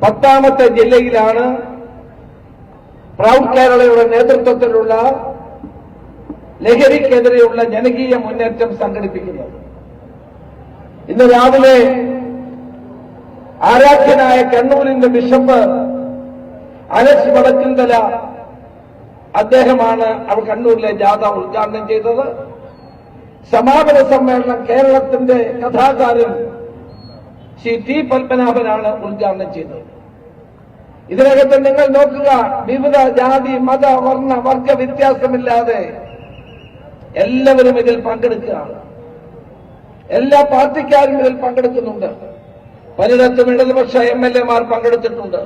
10ാമത്തെ ജില്ലയിലാണ് പ്രൗഡ് കേരളയുടെ നേതൃത്വത്തിലുള്ള ലഹരിക്കെതിരെയുള്ള ജനകീയ മുന്നേറ്റം സംഘടിപ്പിക്കുന്നത്. ഇന്ന് രാവിലെ ആരാധ്യനായ കണ്ണൂരിന്റെ ബിഷപ്പ് അലക്സ് വടക്കുംതല അദ്ദേഹമാണ് കണ്ണൂരിലെ ജാഥ ഉദ്ഘാടനം ചെയ്തത്. സമാപന സമ്മേളനം കേരളത്തിന്റെ കഥാകാരൻ ശ്രീ ടി പത്മനാഭനാണ് ഉദ്ഘാടനം ചെയ്തത്. ഇതിനകത്ത് നിങ്ങൾ നോക്കുക, വിവിധ ജാതി മത വർണ്ണ വർഗ വ്യത്യാസമില്ലാതെ എല്ലാവരും ഇതിൽ പങ്കെടുക്കുകയാണ്. എല്ലാ പാർട്ടിക്കാരും ഇതിൽ പങ്കെടുക്കുന്നുണ്ട്. പലയിടത്തും ഇടതുപക്ഷ MLA-മാർ പങ്കെടുത്തിട്ടുണ്ട്.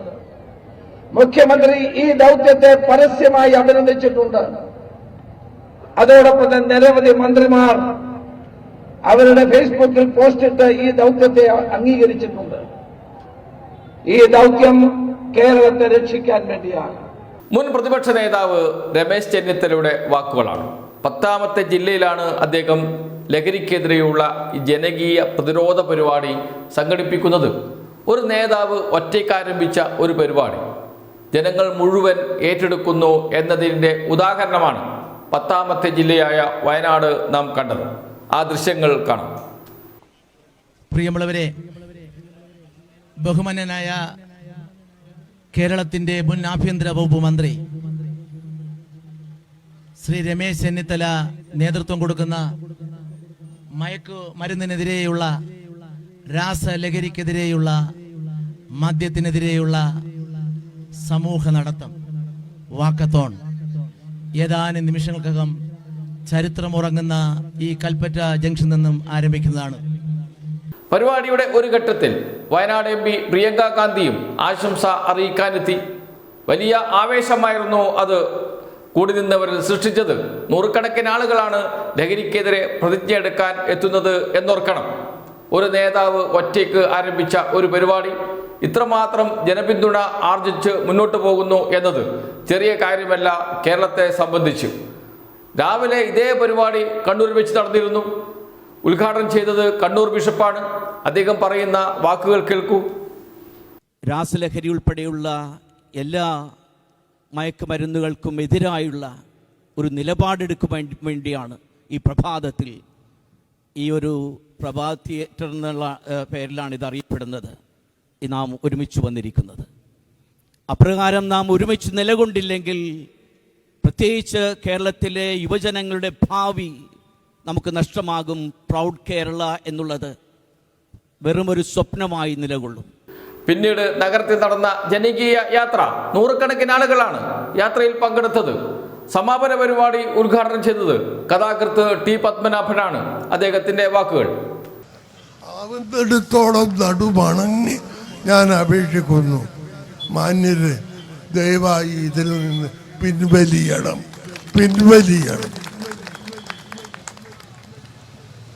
മുഖ്യമന്ത്രി ഈ ദൌത്യത്തെ പരസ്യമായി അഭിനന്ദിച്ചിട്ടുണ്ട്. അതോടൊപ്പം തന്നെ നിരവധി മന്ത്രിമാർ അവരുടെ ഫേസ്ബുക്കിൽ പോസ്റ്റിട്ട് ഈ ദൌത്യത്തെ അംഗീകരിച്ചിട്ടുണ്ട്. ഈ ദൌത്യം കേരളത്തെ രക്ഷിക്കാൻ വേണ്ടിയാണ്. മുൻ പ്രതിപക്ഷ നേതാവ് രമേശ് ചെന്നിത്തലയുടെ വാക്കുകളാണ്. 10ാമത്തെ ജില്ലയിലാണ് അദ്ദേഹം ലഹരിക്കെതിരെയുള്ള ജനകീയ പ്രതിരോധ പരിപാടി സംഘടിപ്പിക്കുന്നത്. ഒരു നേതാവ് ഒറ്റയ്ക്കാരംഭിച്ച ഒരു പരിപാടി ജനങ്ങൾ മുഴുവൻ ഏറ്റെടുക്കുന്നു എന്നതിൻ്റെ ഉദാഹരണമാണ് 10ാമത്തെ ജില്ലയായ വയനാട് നാം കണ്ടത്. ആ ദൃശ്യങ്ങൾ കാണാം. പ്രിയമുള്ളവരെ, ബഹുമാന്യനായ കേരളത്തിൻ്റെ മുൻ ആഭ്യന്തര വകുപ്പ് മന്ത്രി ശ്രീ രമേശ് ചെന്നിത്തല നേതൃത്വം കൊടുക്കുന്ന മയക്കുമരുന്നിനെതിരെയുള്ള, രാസലഹരിക്കെതിരെയുള്ള, മദ്യത്തിനെതിരെയുള്ള സമൂഹ നടത്തം വാക്കത്തോൺ ഏതാനും നിമിഷങ്ങൾക്കകം ചരിത്രമുറങ്ങുന്ന ഈ കൽപ്പറ്റ ജംഗ്ഷനിൽ നിന്നും ആരംഭിക്കുന്നതാണ്. പരിപാടിയുടെ ഒരു ഘട്ടത്തിൽ വയനാട് MP പ്രിയങ്ക ഗാന്ധിയും ആശംസ അറിയിക്കാനെത്തി. വലിയ ആവേശമായിരുന്നു അത് കൂടി നിന്നവരിൽ സൃഷ്ടിച്ചത്. നൂറുകണക്കിന് ആളുകളാണ് ലഹരിക്കെതിരെ പ്രതിജ്ഞയെടുക്കാൻ എത്തുന്നത് എന്നോർക്കണം. ഒരു നേതാവ് ഒറ്റയ്ക്ക് ആരംഭിച്ച ഒരു പരിപാടി ഇത്രമാത്രം ജനപിന്തുണ ആർജിച്ച് മുന്നോട്ട് പോകുന്നു എന്നത് ചെറിയ കാര്യമല്ല കേരളത്തെ സംബന്ധിച്ച്. രാവിലെ ഇതേ പരിപാടി കണ്ണൂർ വെച്ച് നടന്നിരുന്നു. ഉദ്ഘാടനം ചെയ്തത് കണ്ണൂർ ബിഷപ്പാണ്. അദ്ദേഹം പറയുന്ന വാക്കുകൾ കേൾക്കൂ. രാസലഹരി ഉൾപ്പെടെയുള്ള എല്ലാ മയക്കുമരുന്നുകൾക്കും എതിരായുള്ള ഒരു നിലപാടെടുക്കാൻ വേണ്ടിയാണ് ഈ പ്രഭാതത്തിൽ, ഈ ഒരു പ്രഭാത തിയേറ്റർ എന്നുള്ള പേരിലാണ് ഇത് അറിയപ്പെടുന്നത്, നാം ഒരുമിച്ച് വന്നിരിക്കുന്നത്. അപ്രകാരം നാം ഒരുമിച്ച് നിലകൊണ്ടില്ലെങ്കിൽ പ്രത്യേകിച്ച് കേരളത്തിലെ യുവജനങ്ങളുടെ ഭാവി നമുക്ക് നഷ്ടമാകും. പ്രൗഡ് കേരള എന്നുള്ളത് വെറുമൊരു സ്വപ്നമായി നിലകൊള്ളും. പിന്നീട് നഗരത്തിൽ നടന്ന ജനകീയ യാത്ര, നൂറുകണക്കിന് ആളുകളാണ് യാത്രയിൽ പങ്കെടുത്തത്. സമാപന പരിപാടി ഉദ്ഘാടനം ചെയ്തത് കഥാകൃത്ത് ടി പത്മനാഭനാണ്. അദ്ദേഹത്തിന്റെ വാക്കുകൾ. ആവുന്നിടത്തോളം നടുമണങ്ങി ഞാൻ അപേക്ഷിക്കുന്നു, മാന്യര് ദയവായി ഇതിൽ നിന്ന് പിൻവലിയണം.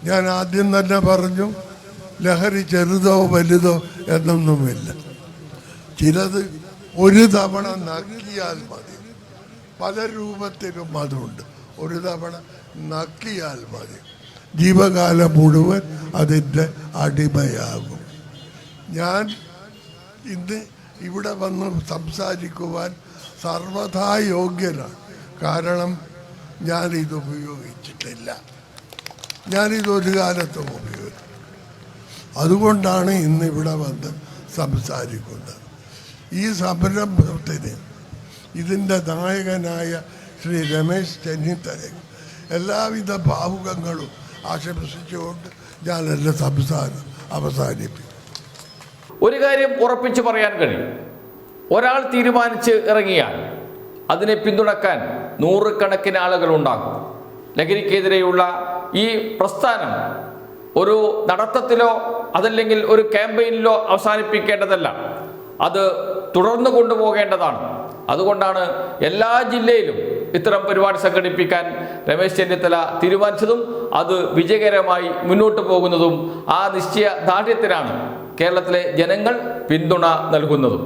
ഞാൻ ആദ്യം തന്നെ പറഞ്ഞു, ലഹരി ചെറുതോ വലുതോ എന്നൊന്നുമില്ല. ചിലത് ഒരു തവണ നക്കിയാൽ മതി. പല രൂപത്തിലും അതുണ്ട്. ഒരു തവണ നക്കിയാൽ മതി, ജീവകാലം മുഴുവൻ അതിൻ്റെ അടിമയാകും. ഞാൻ ഇന്ന് ഇവിടെ വന്ന് സംസാരിക്കുവാൻ സർവഥാ യോഗ്യനാണ്. കാരണം ഞാനിത് ഉപയോഗിച്ചിട്ടില്ല. ഞാനിതൊരു കാലത്തും ഉപയോഗിച്ചു. അതുകൊണ്ടാണ് ഇന്ന് ഇവിടെ വന്ന് സംസാരിക്കുന്നത്. ഈ സംരംഭത്തിന് ഇതിൻ്റെ നായകനായ ശ്രീ രമേശ് ചെന്നിത്തലയ്ക്ക് എല്ലാവിധ ഭാവുകങ്ങളും ആശംസിച്ചുകൊണ്ട് ഞാൻ എൻ്റെ സംസാരം അവസാനിപ്പിക്കും. ഒരു കാര്യം ഉറപ്പിച്ചു പറയാൻ കഴിയും, ഒരാൾ തീരുമാനിച്ച് ഇറങ്ങിയാൽ അതിനെ പിന്തുണക്കാൻ നൂറുകണക്കിന് ആളുകളുണ്ടാകും. ലഹരിക്കെതിരെയുള്ള ഈ പ്രസ്ഥാനം ഒരു നടത്തത്തിലോ അതല്ലെങ്കിൽ ഒരു ക്യാമ്പയിനിലോ അവസാനിപ്പിക്കേണ്ടതല്ല, അത് തുടർന്നു കൊണ്ടുപോകേണ്ടതാണ്. അതുകൊണ്ടാണ് എല്ലാ ജില്ലയിലും ഇത്തരം പരിപാടി സംഘടിപ്പിക്കാൻ രമേശ് ചെന്നിത്തല തീരുമാനിച്ചതും അത് വിജയകരമായി മുന്നോട്ട് പോകുന്നതും. ആ നിശ്ചയ ദാർഢ്യത്തിനാണ് കേരളത്തിലെ ജനങ്ങൾ പിന്തുണ നൽകുന്നതും.